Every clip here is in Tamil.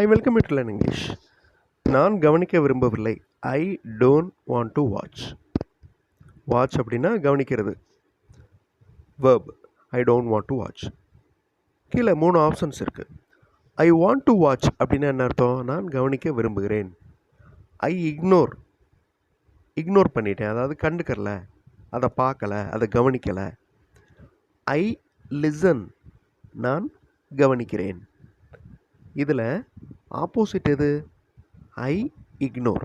Hi, welcome to Learn English. நான் கவனிக்க விரும்பவில்லை. I don't want to watch. Watch அப்படின்னா கவனிக்கிறது. Verb. I don't want to watch. கீழே 3 ஆப்ஷன்ஸ் இருக்கு. I want to watch அப்படின்னா என்ன அர்த்தம்? நான் கவனிக்க விரும்புகிறேன். I இக்னோர் பண்ணிட்டேன், அதாவது கண்டுக்கறல, அதை பார்க்கல, அதை கவனிக்கலை. I listen, நான் கவனிக்கிறேன். இதில் ஆப்போசிட் எது? I ignore.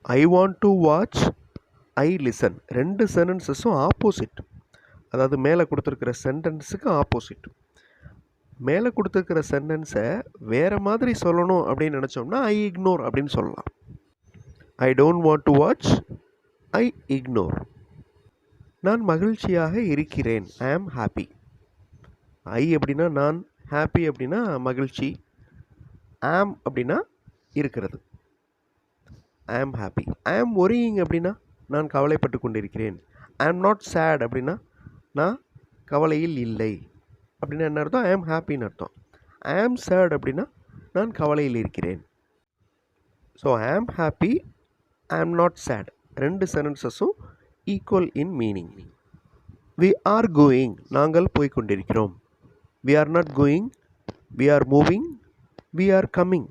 I want to watch, I listen. ரெண்டு சென்டென்சஸும் ஆப்போசிட். அதாவது மேலே கொடுத்துருக்கிற சென்டென்ஸுக்கு ஆப்போசிட். மேலே கொடுத்துருக்கிற சென்டென்ஸை வேறு மாதிரி சொல்லணும் அப்படின்னு நினச்சோம்னா ஐ இக்னோர் அப்படின்னு சொல்லலாம். I don't want to watch, I ignore. நான் மகிழ்ச்சியாக இருக்கிறேன், ஐ ஆம் ஹாப்பி. ஐ அப்படின்னா நான், ஹாப்பி அப்படின்னா மகிழ்ச்சி, ஆம் அப்படின்னா இருக்கிறது. ஐ ஆம் ஹாப்பி. ஐ ஆம் ஒரியிங் அப்படின்னா நான் கவலைப்பட்டு கொண்டிருக்கிறேன். ஐ ஆம் நாட் சேட் அப்படின்னா நான் கவலையில் இல்லை அப்படின்னா என்ன அர்த்தம்? ஐ ஆம் ஹாப்பின்னு அர்த்தம். ஐ ஆம் சேட் அப்படின்னா நான் கவலையில் இருக்கிறேன். ஸோ ஐ ஆம் ஹாப்பி, ஐ ஆம் நாட் சேட். ரெண்டு சென்டென்சஸும் equal in meaning. We are going, நாங்கள் போய்கொண்டிருக்கிறோம். We are not going, we are moving, we are coming.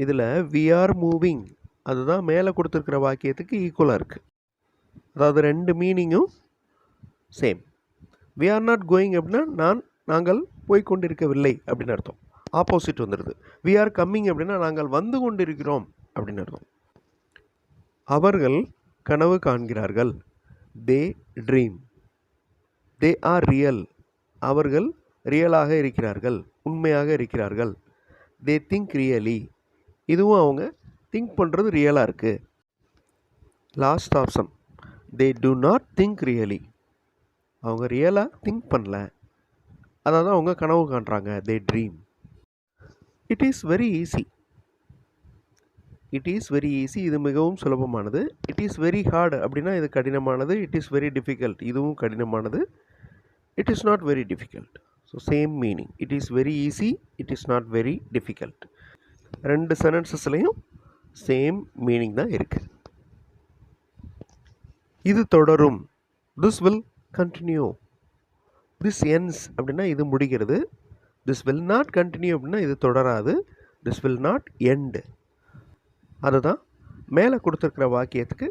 இதில் வி ஆர் மூவிங் அதுதான் மேலே கொடுத்துருக்கிற வாக்கியத்துக்கு ஈக்குவலாக இருக்குது. அதாவது ரெண்டு மீனிங்கும் same. We are not going அப்படின்னா நாங்கள் போய்கொண்டிருக்கவில்லை அப்படின்னு அர்த்தம். ஆப்போசிட் வந்துடுது. வி ஆர் கம்மிங் அப்படின்னா நாங்கள் வந்து கொண்டிருக்கிறோம் அப்படின்னு அர்த்தம். அவர்கள் கனவு காண்கிறார்கள். தே ட்ரீம். தே ஆர் ரியல், அவர்கள் ரியலாக இருக்கிறார்கள், உண்மையாக இருக்கிறார்கள். தே திங்க் ரியலி, இதுவும் அவங்க திங்க் பண்ணுறது ரியலாக இருக்குது. Last option, they do not think really, அவங்க ரியலாக திங்க் பண்ணல, அதாவது அவங்க கனவு காண்றாங்க. They dream. It is very easy. It is very easy, இது மிகவும் சுலபமானது. இட் இஸ் வெரி ஹார்டு அப்படின்னா இது கடினமானது. இட் இஸ் வெரி டிஃபிகல்ட், இதுவும் கடினமானது. It is not very difficult. So same meaning. It is very easy, it is not very difficult. ரெண்டு சென்டென்சஸ்லையும் சேம் மீனிங் தான் இருக்குது. இது தொடரும். This will continue. This ends அப்படின்னா இது முடிகிறது. திஸ் வில் நாட் கண்டினியூ அப்படின்னா இது தொடராது. This will not end. அதுதான் மேலே கொடுத்துருக்கிற வாக்கியத்துக்கு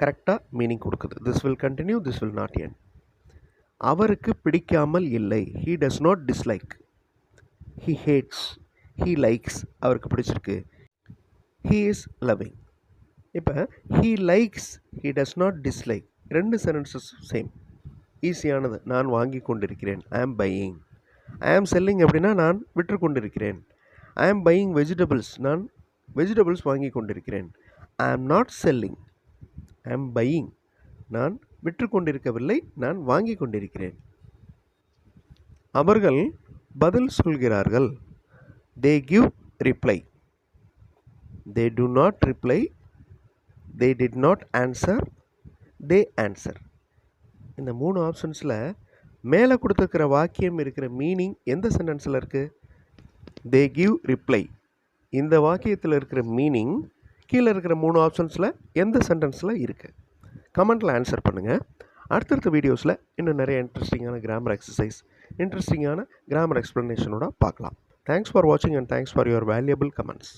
கரெக்டாக மீனிங் கொடுக்குது. This will continue, this will not end. அவருக்கு பிடிக்காமல் இல்லை. He does not dislike. He hats, he likes, அவருக்கு பிடிச்சிருக்கு. He is loving. இப்போ he likes, he does not dislike, ரெண்டு சென்டென்சஸ் சேம். ஈஸியானது. நான் வாங்கி கொண்டிருக்கிறேன். ஐ ஆம் பையிங். ஐ ஆம் செல்லிங் அப்படின்னா நான் விற்று கொண்டிருக்கிறேன். ஐ ஆம் பையிங் வெஜிடபிள்ஸ், நான் வெஜிடபிள்ஸ் வாங்கி கொண்டிருக்கிறேன். ஐ ஆம் நாட் செல்லிங், ஐ ஆம் பையிங், நான் விற்று கொண்டிருக்கவில்லை, நான் வாங்கி கொண்டிருக்கிறேன். அவர்கள் பதில் சொல்கிறார்கள். They give reply. They do not reply, they did not answer, they answer. இந்த 3 ஆப்ஷன்ஸில் மேலே கொடுத்துருக்கிற வாக்கியம் இருக்கிற மீனிங் எந்த சென்டென்ஸில் இருக்குது? They give reply. இந்த வாக்கியத்தில் இருக்கிற மீனிங் கீழே இருக்கிற 3 ஆப்ஷன்ஸில் எந்த சென்டென்ஸில் இருக்குது? கமெண்ட்டில் ஆன்சர் பண்ணுங்கள். அடுத்தடுத்த வீடியோஸில் இன்னும் நிறைய இன்ட்ரெஸ்டிங்கான கிராமர் எக்ஸசைஸ், இன்ட்ரெஸ்டிங்கான கிராமர் எக்ஸ்ப்ளனேஷனோட பார்க்கலாம். தேங்க்ஸ் ஃபார் வாட்சிங் and thanks for your valuable comments.